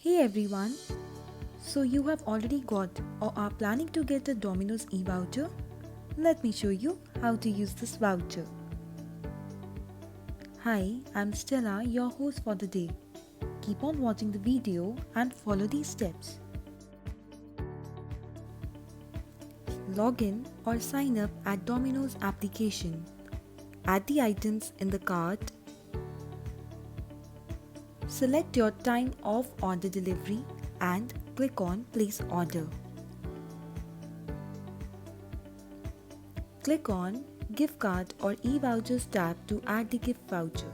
Hey everyone! So you have already got or are planning to get a Domino's e-voucher? Let me show you how to use this voucher. Hi, I'm Stella, your host for the day. Keep on watching the video and follow these steps. Log in or sign up at Domino's application. Add the items in the cart. Select your time of order delivery and click on Place Order. Click on Gift Card or e-vouchers tab to add the gift voucher.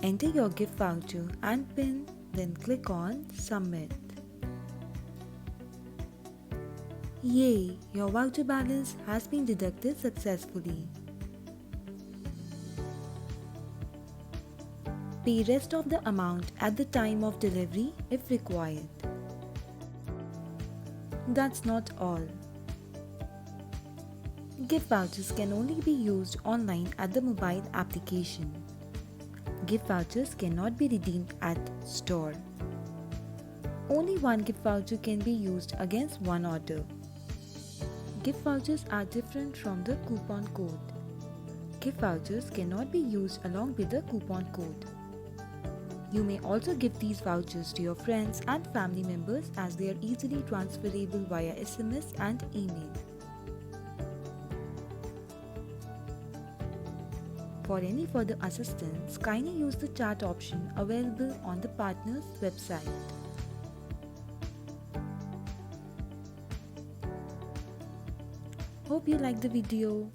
Enter your gift voucher and PIN, then click on Submit. Yay! Your voucher balance has been deducted successfully. Pay rest of the amount at the time of delivery if required. That's not all. Gift vouchers can only be used online at the mobile application. Gift vouchers cannot be redeemed at store. Only one gift voucher can be used against one order. Gift vouchers are different from the coupon code. Gift vouchers cannot be used along with the coupon code. You may also give these vouchers to your friends and family members as they are easily transferable via SMS and email. For any further assistance, kindly use the chat option available on the partner's website. Hope you liked the video.